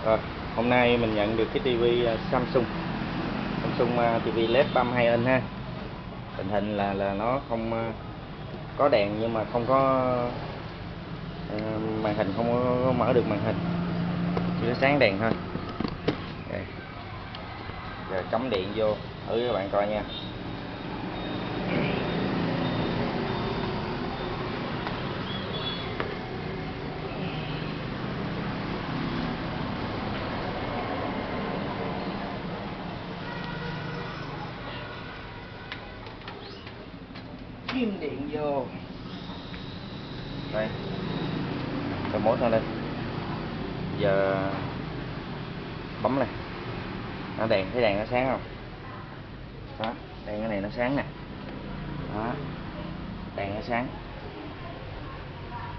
Rồi, hôm nay mình nhận được cái tivi Samsung TV LED 32 inch ha. Tình hình là nó không có đèn nhưng mà không có màn hình, không có mở được màn hình, chỉ có sáng đèn thôi. Đây. Giờ cắm điện vô thử cho các bạn coi nha. Kim điện vô đây, remote ra đây. Giờ bấm này, nó đèn, thấy đèn nó sáng không? Đó, đèn cái này nó sáng nè. Đó, đèn nó sáng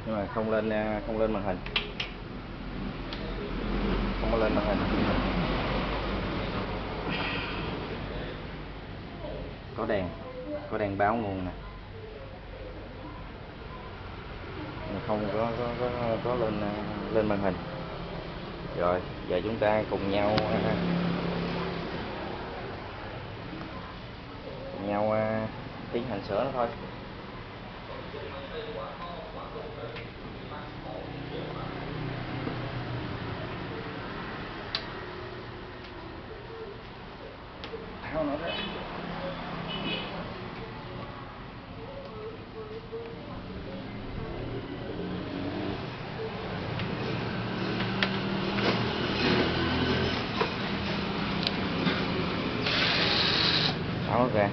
nhưng mà không lên màn hình, không có lên màn hình. Có đèn báo nguồn nè, không có lên màn hình. Rồi giờ chúng ta cùng nhau tiến hành sửa nó thôi. Tháo nó ra. Tháo nó ra.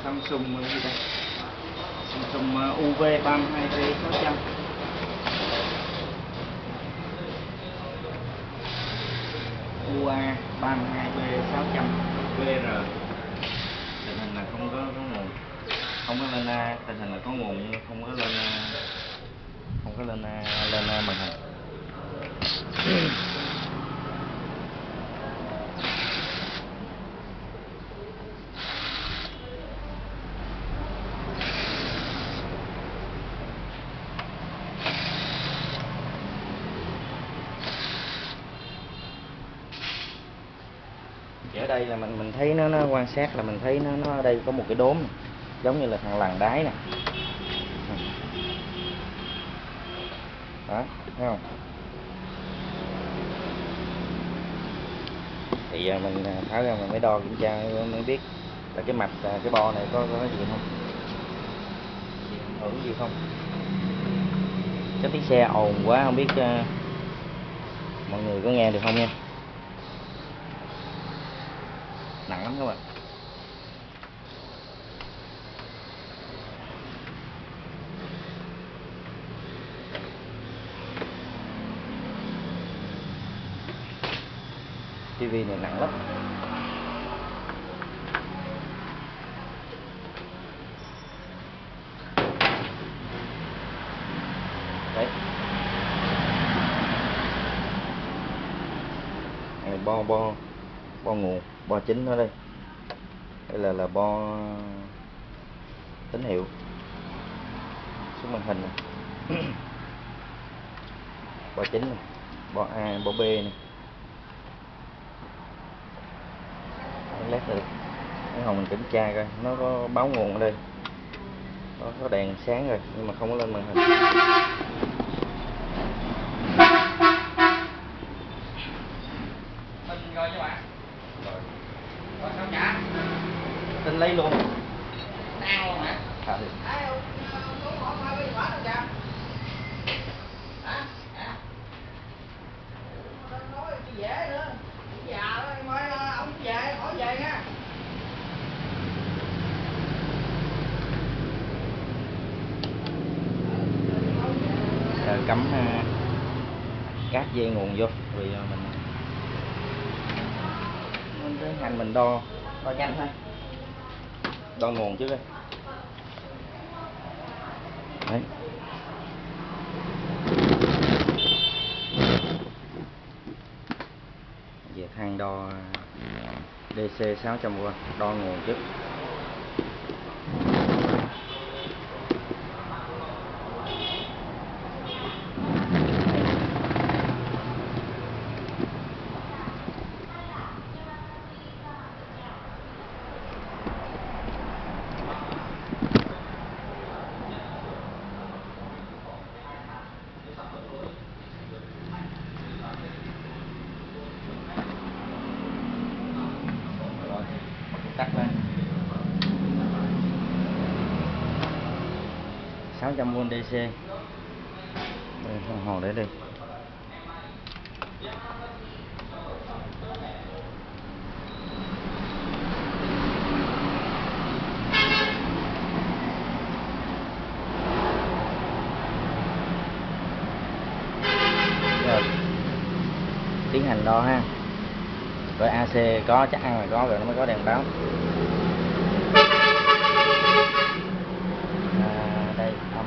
Samsung gì đây? Samsung UV32B600. UA32B600 VR. Tình hình là không có nguồn, không có lên tình hình là có nguồn nhưng không có lên màn hình. Ở đây là mình thấy nó quan sát là mình thấy nó ở đây có một cái đốm này, giống như là thằng lằn đáy nè. Đó, thấy không? Thì mình tháo ra mình mới đo kiểm tra mới biết là cái mạch cái bo này có gì không, ảnh hưởng gì không. Cái tiếng xe ồn quá, không biết mọi người có nghe được không nha. Nặng lắm các bạn. Tivi này nặng lắm. Đấy. Này bo nguồn, bo chính nó đây. Đây là bo tín hiệu xuống màn hình này. Bo chính này, bo A, bo B này. Lát nữa cái hồng mình kiểm tra coi nó có báo nguồn ở đây, nó có đèn sáng rồi nhưng mà không có lên màn hình. Tin rồi chứ bạn. Rồi sao trả? Tin lấy luôn. Ăn luôn hả? Hả? Dễ nữa. Già đó em ơi, ông về, khỏi về nha. Giờ cắm cáp dây nguồn vô vì mình tiến hành mình đo nhanh thôi. Đo nguồn trước đi. Đấy. Về thang đo DC 600V, đo nguồn trước. Tắt lên. 600V DC. Đây, đồng hồ để đi. Rồi. Tiến hành đo ha. Rồi AC có, chắc ăn là có rồi nó mới có đèn báo. Đây âm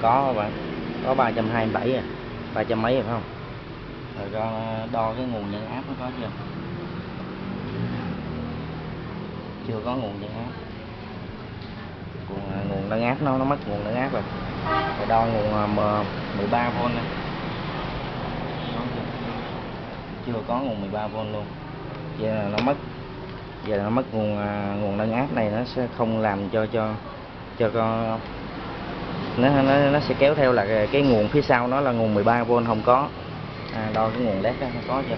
có các bạn, có 327 à, 300 mấy rồi phải không? Rồi đo cái nguồn nhận áp nó có chưa? Chưa có nguồn nhận áp. Nguồn nâng áp nó mất nguồn nâng áp rồi. Rồi đo nguồn 13V này. Chưa có nguồn 13V luôn. Vậy là nó mất. Giờ nó mất nguồn nâng áp này, nó sẽ không làm cho nó sẽ kéo theo là cái nguồn phía sau nó là nguồn 13V không có. Đo cái nguồn led đó không có chưa?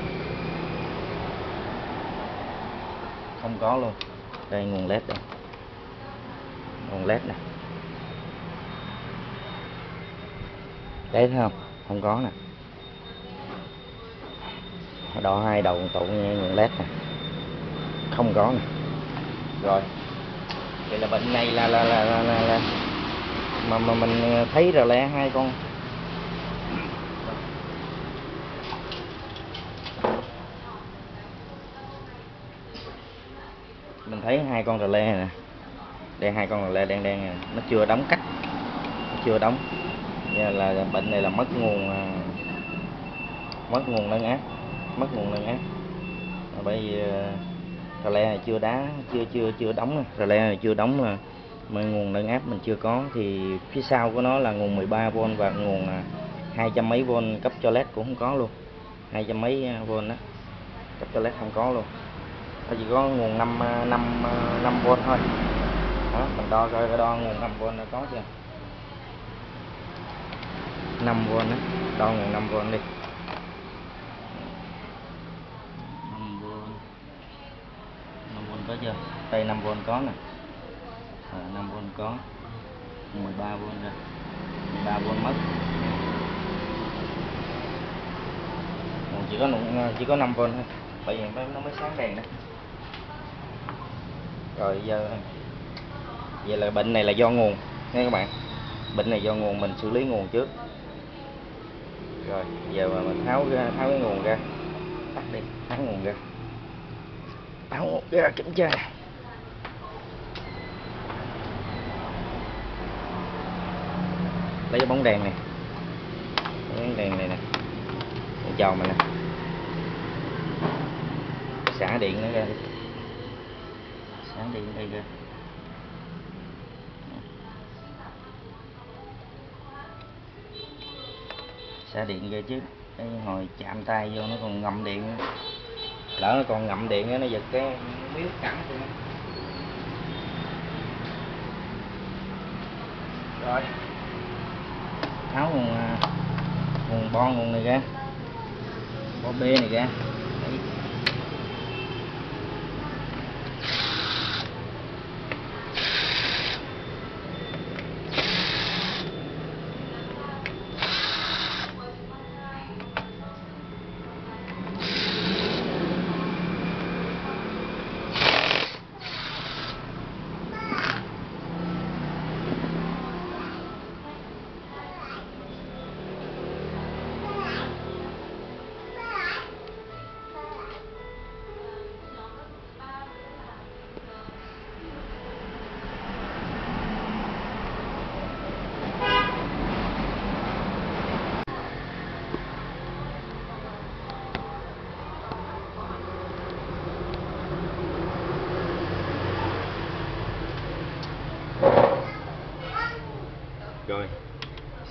Không có luôn. Đây nguồn led đây. Nguồn led nè. Đấy thấy không? Không có nè. Đo hai đầu tụ nguồn led nè. Không có nè. Rồi. Vậy là bệnh này là mà mình thấy rồi lẽ hai con. Mình thấy hai con rờ le nè. Đây hai con rờ le đen đen nè, nó chưa đóng cắt. Nó chưa đóng. Vậy là bệnh này là mất nguồn nâng áp, mất nguồn nâng áp. Bởi vì rờ le này chưa đá, chưa đóng, rờ le này chưa đóng mà nguồn nâng áp mình chưa có, thì phía sau của nó là nguồn 13V và nguồn 200 mấy V cấp cho led cũng không có luôn. 200 mấy V đó cấp cho led không có luôn. Nó chỉ có nguồn 5V thôi. Đó, mình đo coi, đo nguồn 5V nó có chưa? 5V đó, đo nguồn 5V đi. 5V có chưa? Đây 5V có nè. 5V có. 13V ra. 13V mất. Chỉ có 5V thôi. Bởi vì nó mới sáng đèn đó. Rồi giờ vậy là bệnh này là do nguồn nha các bạn. Bệnh này do nguồn, mình xử lý nguồn trước. Rồi giờ mà mình tháo cái nguồn ra. Tắt đi, tháo nguồn ra. Tháo nguồn ra kiểm tra. Lấy cái bóng đèn này. Cái bóng đèn này nè. Đèn tròn mình nè. Xả điện nó ra đi. Xả điện đây ra. Xả điện ra chứ. Cái hồi chạm tay vô nó còn ngậm điện. Lỡ nó còn ngậm điện nó giật cái miếu cắn thôi. Rồi. Tháo nguồn này ra. Bo bê này ra. Đấy.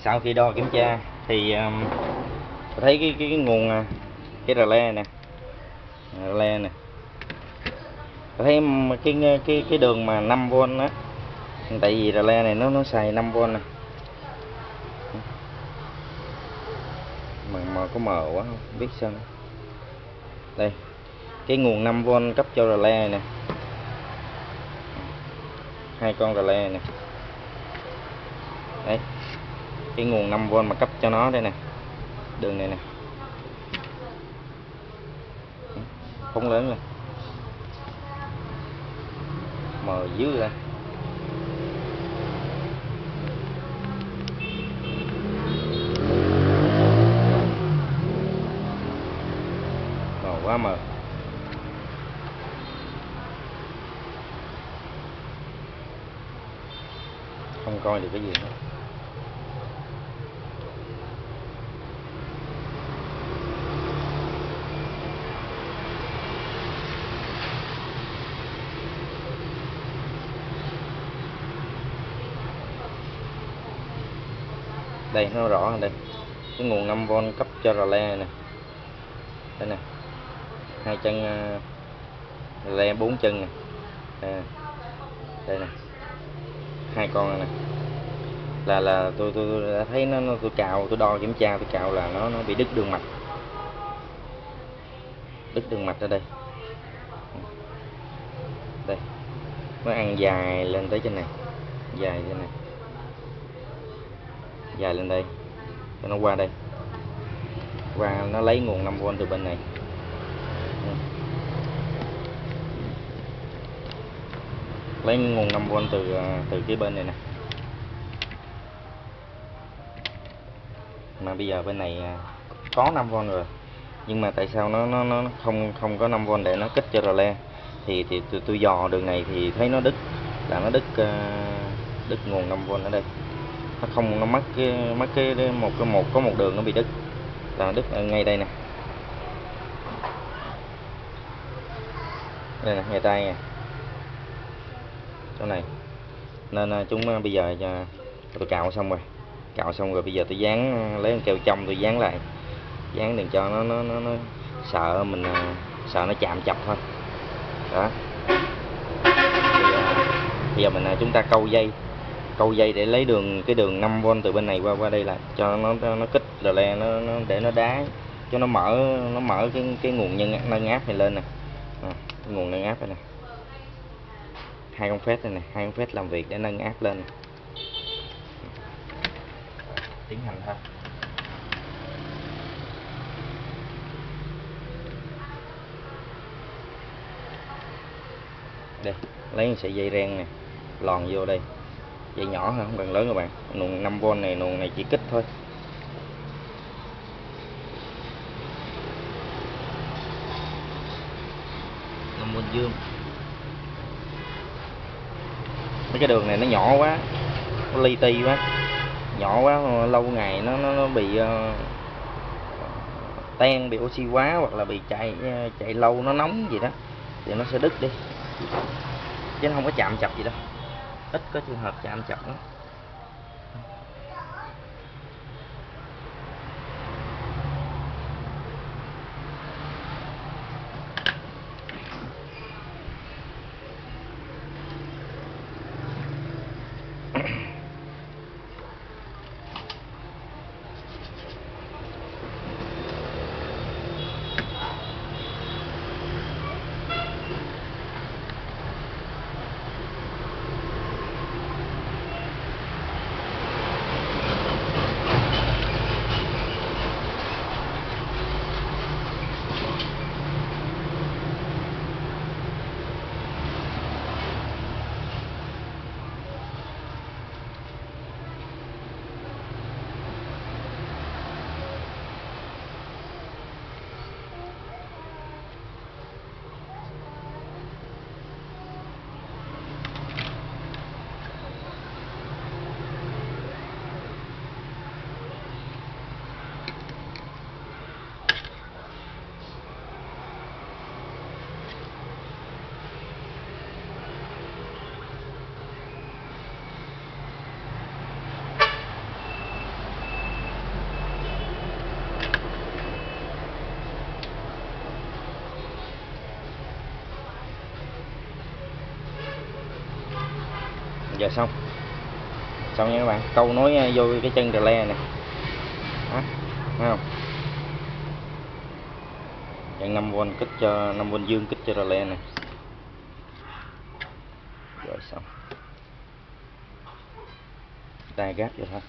Sau khi đo kiểm tra thì tôi thấy cái nguồn cái rờ le nè, rờ le nè, tôi thấy cái đường mà 5V á, tại vì rờ le này nó xài 5V nè, mà có mờ quá không biết sao nữa. Đây cái nguồn 5V cấp cho rờ le nè, hai con rờ le nè, đấy cái nguồn 5V mà cấp cho nó đây nè, đường này nè, phóng lớn lên, mờ dưới ra. Quá mờ, không coi được cái gì nữa. Đây nó rõ đây, cái nguồn 5V cấp cho rờ le nè, đây nè, hai chân rờ le 4 chân nè, đây nè, hai con này nè, là tôi đã thấy tôi cào, tôi đo kiểm tra, tôi cào là nó bị đứt đường mạch, đứt đường mạch ở đây, đây nó ăn dài lên tới trên này, dài trên này, dài lên đây, nó qua đây, qua nó lấy nguồn 5V từ bên này, lấy nguồn 5V từ cái bên này nè, mà bây giờ bên này có 5V rồi, nhưng mà tại sao nó không có 5V để nó kích cho rờ le, thì tôi dò đường này thì thấy nó đứt, là nó đứt nguồn 5V ở đây, nó không, nó mất cái có một đường nó bị đứt, là đứt ở ngay đây nè, đây nè, ngay tay nè, chỗ này, nên chúng bây giờ tôi cạo xong rồi, bây giờ tôi dán, lấy con keo trong tôi dán lại, dán đừng cho nó sợ mình, sợ nó chạm chập thôi đó. Bây giờ mình chúng ta câu dây để lấy cái đường 5V từ bên này qua đây, là cho nó kích rờ le, nó để nó đá cho nó mở cái nguồn nâng áp này lên nè, cái nguồn nâng áp đây nè, hai con phét đây nè, hai con phét làm việc để nâng áp lên, tiến hành thôi. Đây lấy sợi dây ren nè, lòn vô đây, dây nhỏ hơn, không cần lớn các bạn, nguồn 5V này, nguồn này chỉ kích thôi. Nguồn dương, mấy cái đường này nó nhỏ quá, nó li ti quá, nhỏ quá, lâu ngày nó bị tan, bị oxy hóa, hoặc là bị chạy lâu nó nóng gì đó thì nó sẽ đứt đi, chứ nó không có chạm chập gì đâu, ít có trường hợp chạm chập đó. Giờ xong nha các bạn, câu nối vô cái chân rờ le nè, đó, thấy không? Dàn 5V kích cho 5V dương kích cho rờ le nè. Rồi xong, tay gác vậy thôi.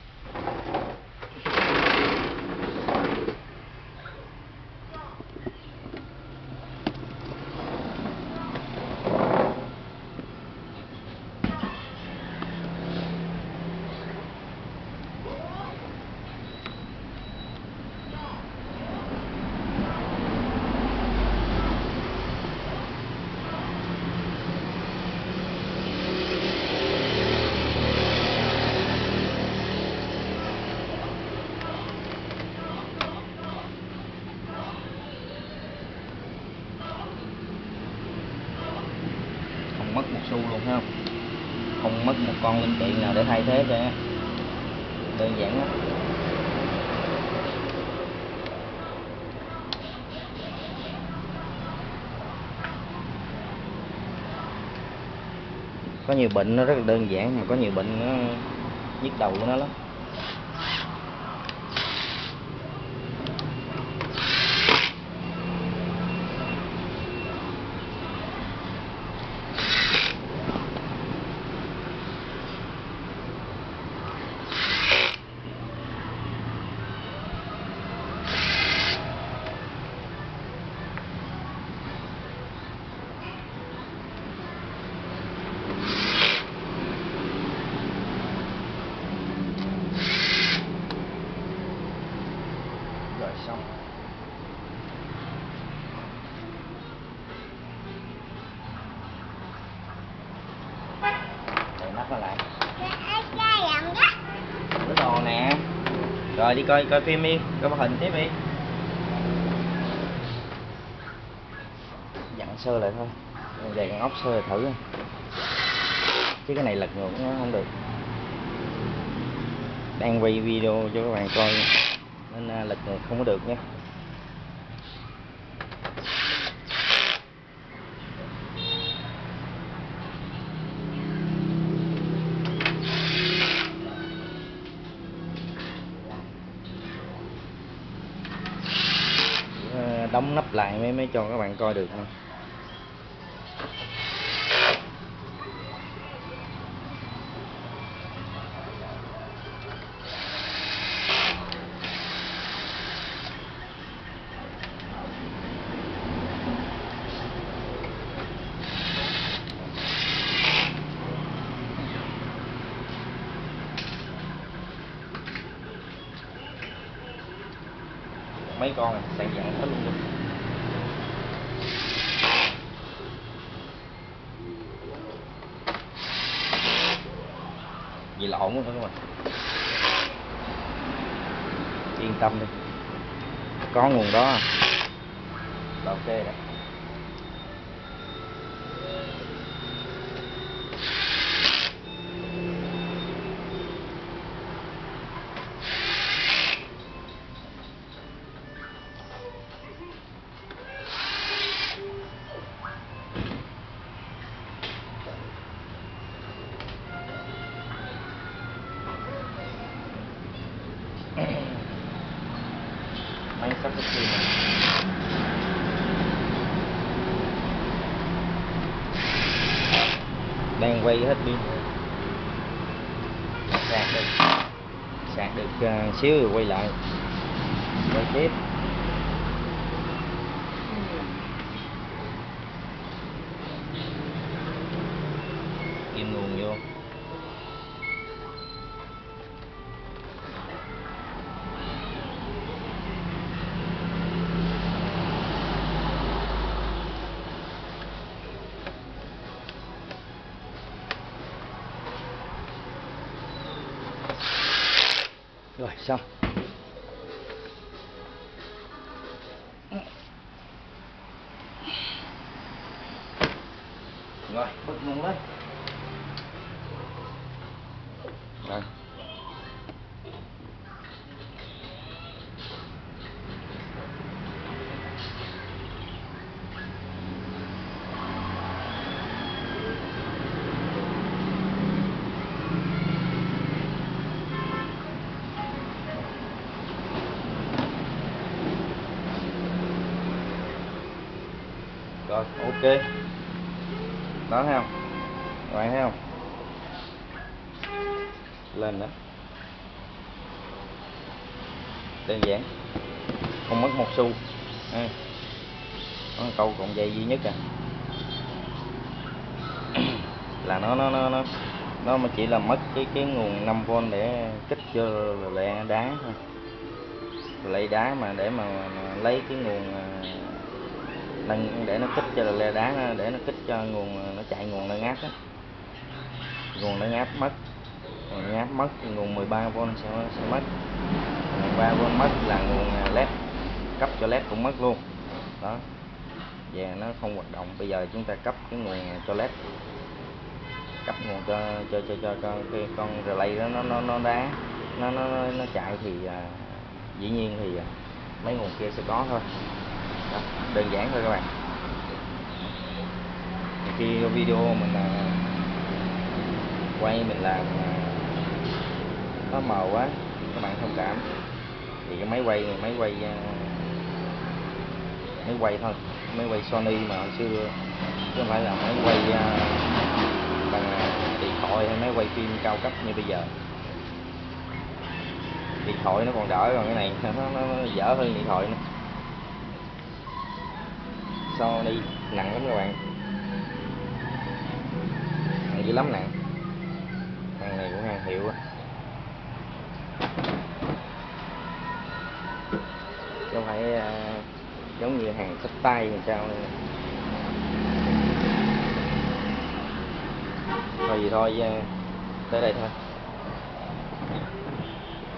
Không mất một xu luôn, thấy không? Không mất một con linh kiện nào để thay thế cho, đơn giản lắm. Có nhiều bệnh nó rất là đơn giản, mà có nhiều bệnh nó nhức đầu của nó lắm. Rồi xong. Đậy nắp nó lại. Cái đồ nè. Rồi đi coi phim đi, coi hoạt hình tiếp đi. Dặn sơ lại thôi. Về con ốc sơ thử. Chứ cái này lật ngược nó không được. Đang quay video cho các bạn coi nên lật ngược không có được nha. Đóng nắp lại mới cho các bạn coi được thôi. Mấy con này sàn dặn hết luôn. Vì lộn quá các bạn, yên tâm đi, có nguồn đó là ok rồi. Máy sắp hết pin rồi. Đang quay hết pin. Sạc được xíu rồi quay lại quay tiếp. Kim nguồn vô. Rồi xong. Rồi bật nguồn lên. Rồi. Rồi ok, đó thấy không các bạn, thấy không, lên đó, đơn giản, không mất một xu. Có một câu cọng dây duy nhất à, là nó chỉ là mất cái nguồn 5V để kích cho lệ đá thôi, lấy đá mà để mà lấy cái nguồn nâng để nó kích cho lệ đá, để nó kích cho nguồn nó chạy nguồn nâng áp á, nguồn nâng áp mất, nguồn áp mất thì nguồn 13V sẽ mất, nguồn 3V mất là nguồn led cấp cho led cũng mất luôn đó, và nó không hoạt động. Bây giờ chúng ta cấp cái nguồn cho led, cấp nguồn cho cái con relay đó nó đá, nó chạy thì dĩ nhiên thì mấy nguồn kia sẽ có thôi đó, đơn giản thôi các bạn. Khi video mình quay mình làm nó mờ quá các bạn thông cảm, thì cái máy quay này máy quay thôi, máy quay Sony mà hồi xưa, chứ không phải là máy quay bằng điện thoại hay máy quay phim cao cấp như bây giờ. Điện thoại nó còn đỡ, còn cái này nó dở hơn điện thoại nữa. Sony nặng lắm các bạn, nặng dữ lắm, nặng, hàng này cũng hàng hiệu á, chứ không phải giống như hàng xách tay làm sao này. Thôi gì thôi, tới đây thôi.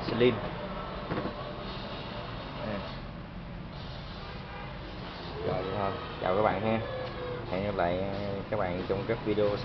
Slim. Rồi vậy thôi, chào các bạn ha, hẹn gặp lại các bạn trong các video sau.